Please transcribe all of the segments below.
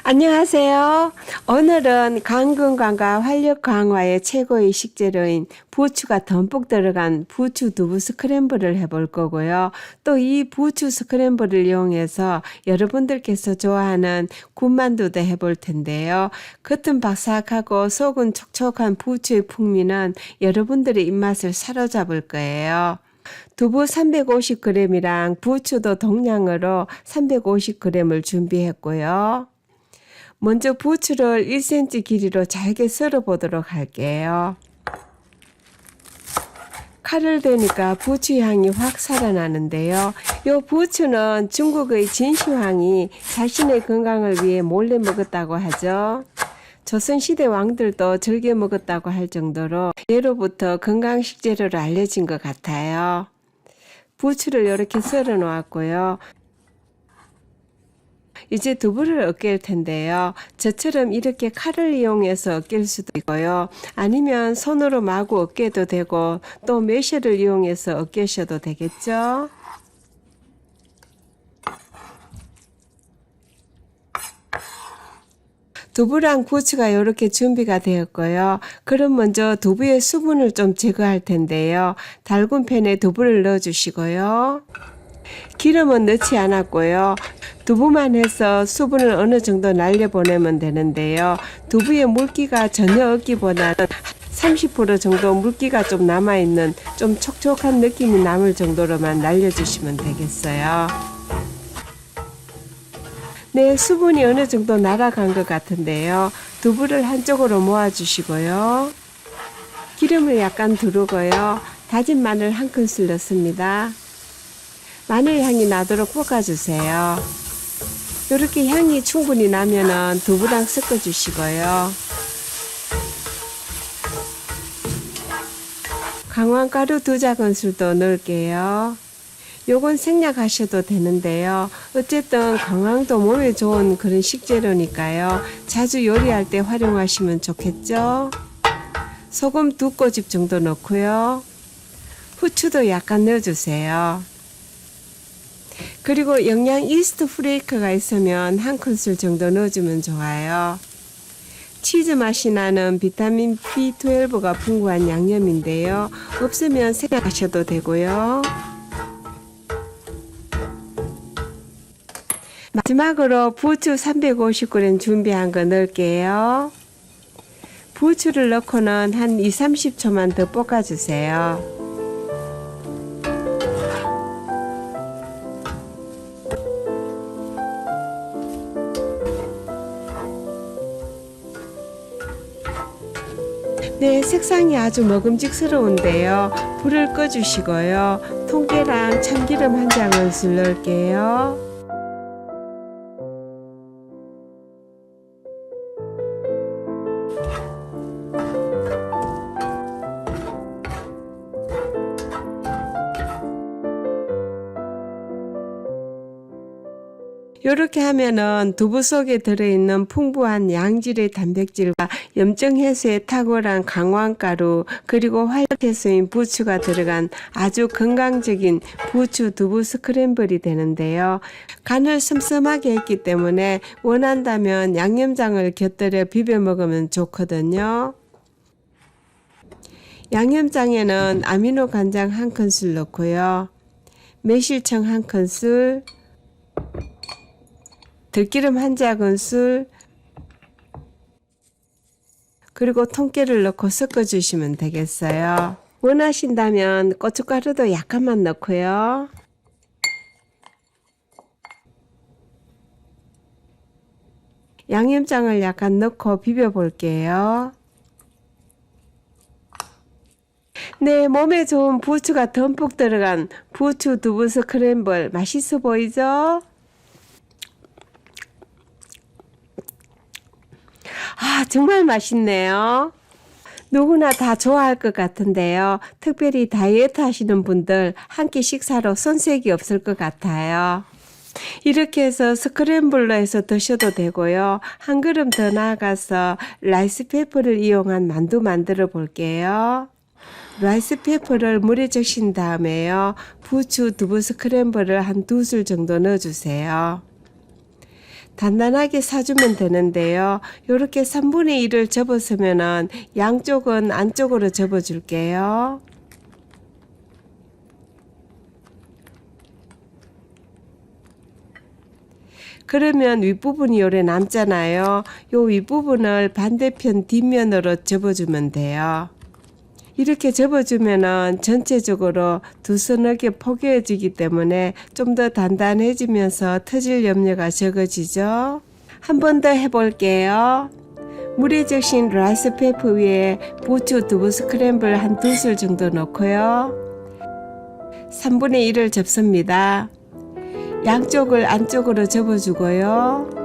안녕하세요. 오늘은 간 건강과 활력 강화의 최고의 식재료인 부추가 듬뿍 들어간 부추 두부 스크램블을 해볼 거고요. 또 이 부추 스크램블을 이용해서 여러분들께서 좋아하는 군만두도 해볼 텐데요. 겉은 바삭하고 속은 촉촉한 부추의 풍미는 여러분들의 입맛을 사로잡을 거예요. 두부 350g이랑 부추도 동량으로 350g을 준비했고요. 먼저 부추를 1cm 길이로 잘게 썰어 보도록 할게요. 칼을 대니까 부추 향이 확 살아나는데요. 이 부추는 중국의 진시황이 자신의 건강을 위해 몰래 먹었다고 하죠. 조선시대 왕들도 즐겨 먹었다고 할 정도로 예로부터 건강식재료로 알려진 것 같아요. 부추를 이렇게 썰어 놓았고요. 이제 두부를 으깰 텐데요. 저처럼 이렇게 칼을 이용해서 으깰 수도 있고요. 아니면 손으로 마구 으깨도 되고 또 매셔를 이용해서 으깨셔도 되겠죠. 두부랑 부추가 이렇게 준비가 되었고요. 그럼 먼저 두부의 수분을 좀 제거할 텐데요. 달군 팬에 두부를 넣어 주시고요. 기름은 넣지 않았고요. 두부만 해서 수분을 어느 정도 날려보내면 되는데요. 두부에 물기가 전혀 없기보다는 30% 정도 물기가 좀 남아있는 좀 촉촉한 느낌이 남을 정도로만 날려주시면 되겠어요. 네, 수분이 어느 정도 날아간 것 같은데요. 두부를 한쪽으로 모아주시고요. 기름을 약간 두르고요. 다진 마늘 한 큰술 넣습니다. 마늘 향이 나도록 볶아주세요. 이렇게 향이 충분히 나면은 두부랑 섞어주시고요. 강황가루 2작은술도 넣을게요. 요건 생략하셔도 되는데요. 어쨌든 건강도 몸에 좋은 그런 식재료니까요. 자주 요리할 때 활용하시면 좋겠죠. 소금 2꼬집 정도 넣고요. 후추도 약간 넣어주세요. 그리고 영양 이스트 프레이크가 있으면 한 큰술 정도 넣어주면 좋아요. 치즈 맛이 나는 비타민 B12가 풍부한 양념인데요. 없으면 생략하셔도 되고요. 마지막으로 부추 350g 준비한 거 넣을게요. 부추를 넣고는 한 2-30초만 더 볶아주세요. 네, 색상이 아주 먹음직스러운데요. 불을 꺼주시고요. 통깨랑 참기름 한 장은술 넣을게요. 이렇게 하면은 두부 속에 들어있는 풍부한 양질의 단백질과 염증 해소에 탁월한 강황가루 그리고 활력해소인 부추가 들어간 아주 건강적인 부추 두부 스크램블이 되는데요. 간을 슴슴하게 했기 때문에 원한다면 양념장을 곁들여 비벼 먹으면 좋거든요. 양념장에는 아미노 간장 한 큰술 넣고요. 매실청 한 큰술, 들기름 한 작은술, 그리고 통깨를 넣고 섞어주시면 되겠어요. 원하신다면 고춧가루도 약간만 넣고요. 양념장을 약간 넣고 비벼 볼게요. 네, 몸에 좋은 부추가 듬뿍 들어간 부추 두부 스크램블 맛있어 보이죠? 정말 맛있네요. 누구나 다 좋아할 것 같은데요. 특별히 다이어트 하시는 분들 한 끼 식사로 손색이 없을 것 같아요. 이렇게 해서 스크램블로 해서 드셔도 되고요. 한 걸음 더 나아가서 라이스페이퍼를 이용한 만두 만들어 볼게요. 라이스페이퍼를 물에 적신 다음에요. 부추 두부 스크램블을 한 2술 정도 넣어주세요. 단단하게 사주면 되는데요. 이렇게 3분의 1을 접었으면은 양쪽은 안쪽으로 접어 줄게요. 그러면 윗부분이 요래 남잖아요. 요 윗부분을 반대편 뒷면으로 접어주면 돼요. 이렇게 접어주면은 전체적으로 두서너게 포개어지기 때문에 좀 더 단단해지면서 터질 염려가 적어지죠. 한 번 더 해볼게요. 물에 적신 라이스 페이퍼 위에 부추 두부 스크램블 한 2술 정도 넣고요. 3분의 1을 접습니다. 양쪽을 안쪽으로 접어주고요.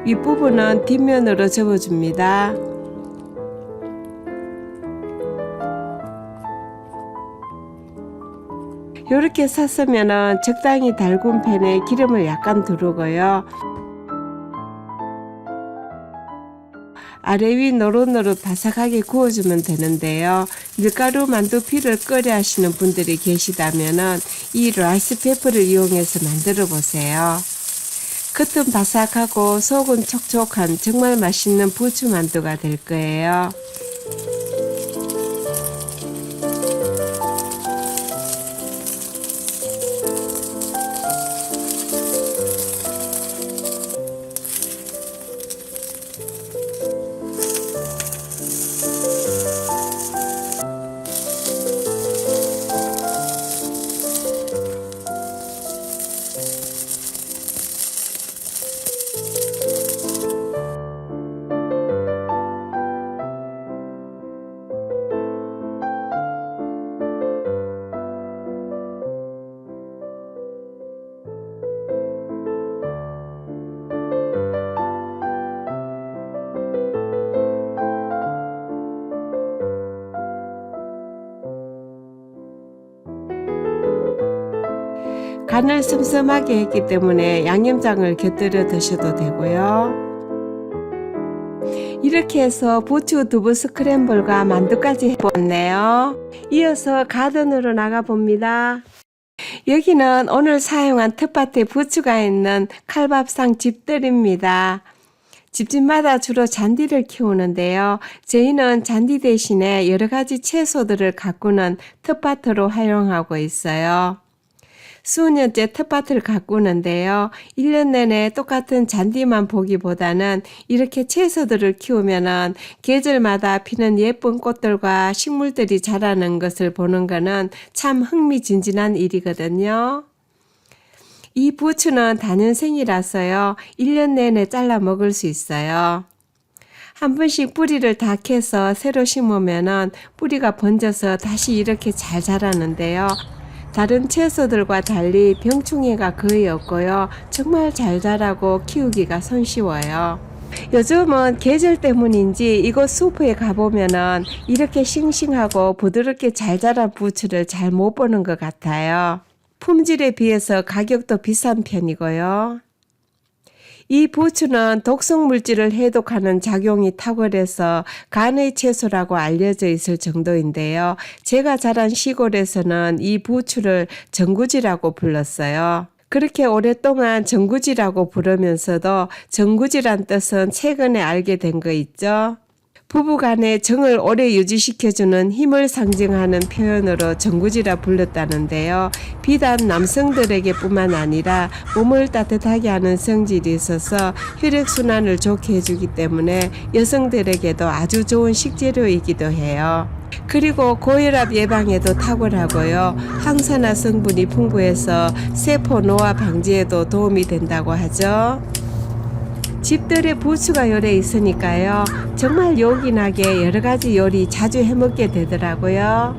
윗부분은 뒷면으로 접어줍니다. 이렇게 샀으면 적당히 달군 팬에 기름을 약간 두르고요. 아래 위 노릇노릇 바삭하게 구워주면 되는데요. 밀가루 만두피를 끓여 하시는 분들이 계시다면 이 라이스 페퍼를 이용해서 만들어 보세요. 겉은 바삭하고 속은 촉촉한 정말 맛있는 부추 만두가 될 거예요. 간을 슴슴하게 했기 때문에 양념장을 곁들여 드셔도 되고요. 이렇게 해서 부추 두부 스크램블과 만두까지 해보았네요. 이어서 가든으로 나가봅니다. 여기는 오늘 사용한 텃밭에 부추가 있는 칼밥상 집들입니다. 집집마다 주로 잔디를 키우는데요. 저희는 잔디 대신에 여러 가지 채소들을 가꾸는 텃밭으로 활용하고 있어요. 수년째 텃밭을 가꾸는데요. 1년 내내 똑같은 잔디만 보기보다는 이렇게 채소들을 키우면은 계절마다 피는 예쁜 꽃들과 식물들이 자라는 것을 보는 거는 참 흥미진진한 일이거든요. 이 부추는 다년생이라서요. 1년 내내 잘라 먹을 수 있어요. 한 번씩 뿌리를 다 캐서 새로 심으면은 뿌리가 번져서 다시 이렇게 잘 자라는데요. 다른 채소들과 달리 병충해가 거의 없고요. 정말 잘 자라고 키우기가 손쉬워요. 요즘은 계절 때문인지 이곳 슈퍼에 가보면은 이렇게 싱싱하고 부드럽게 잘 자란 부추를 잘 못 보는 것 같아요. 품질에 비해서 가격도 비싼 편이고요. 이 부추는 독성 물질을 해독하는 작용이 탁월해서 간의 채소라고 알려져 있을 정도인데요. 제가 자란 시골에서는 이 부추를 전구지라고 불렀어요. 그렇게 오랫동안 전구지라고 부르면서도 전구지란 뜻은 최근에 알게 된 거 있죠. 부부간의 정을 오래 유지시켜주는 힘을 상징하는 표현으로 전구지라 불렀다는데요. 비단 남성들에게 뿐만 아니라 몸을 따뜻하게 하는 성질이 있어서 혈액순환을 좋게 해주기 때문에 여성들에게도 아주 좋은 식재료이기도 해요. 그리고 고혈압 예방에도 탁월하고요. 항산화 성분이 풍부해서 세포 노화 방지에도 도움이 된다고 하죠. 집들에 부추가 요래 있으니까요. 정말 요긴하게 여러가지 요리 자주 해먹게 되더라고요.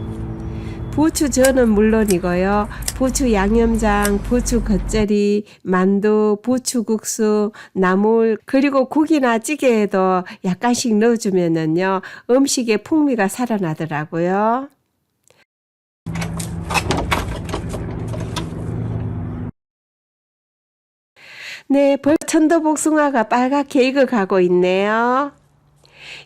부추전은 물론이고요. 부추 양념장, 부추 겉절이, 만두, 부추국수, 나물, 그리고 국이나 찌개에도 약간씩 넣어주면은요. 음식의 풍미가 살아나더라고요. 네, 벌써 천도복숭아가 빨갛게 익어가고 있네요.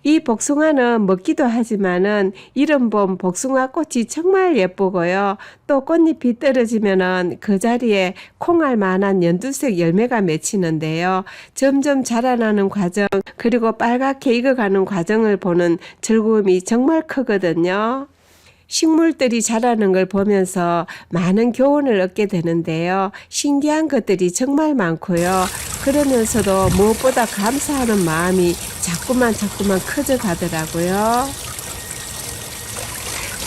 이 복숭아는 먹기도 하지만은 이름 본 복숭아 꽃이 정말 예쁘고요. 또 꽃잎이 떨어지면은 그 자리에 콩알 만한 연두색 열매가 맺히는데요. 점점 자라나는 과정 그리고 빨갛게 익어가는 과정을 보는 즐거움이 정말 크거든요. 식물들이 자라는 걸 보면서 많은 교훈을 얻게 되는데요. 신기한 것들이 정말 많고요. 그러면서도 무엇보다 감사하는 마음이 자꾸만 커져 가더라고요.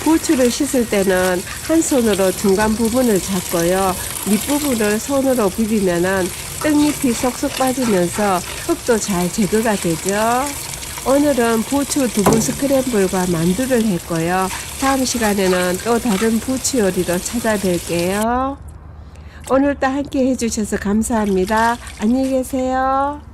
부추를 씻을 때는 한 손으로 중간 부분을 잡고요. 밑부분을 손으로 비비면은 떡잎이 쏙쏙 빠지면서 흙도 잘 제거가 되죠. 오늘은 부추 두부 스크램블과 만두를 했고요. 다음 시간에는 또 다른 부추 요리로 찾아뵐게요. 오늘도 함께 해주셔서 감사합니다. 안녕히 계세요.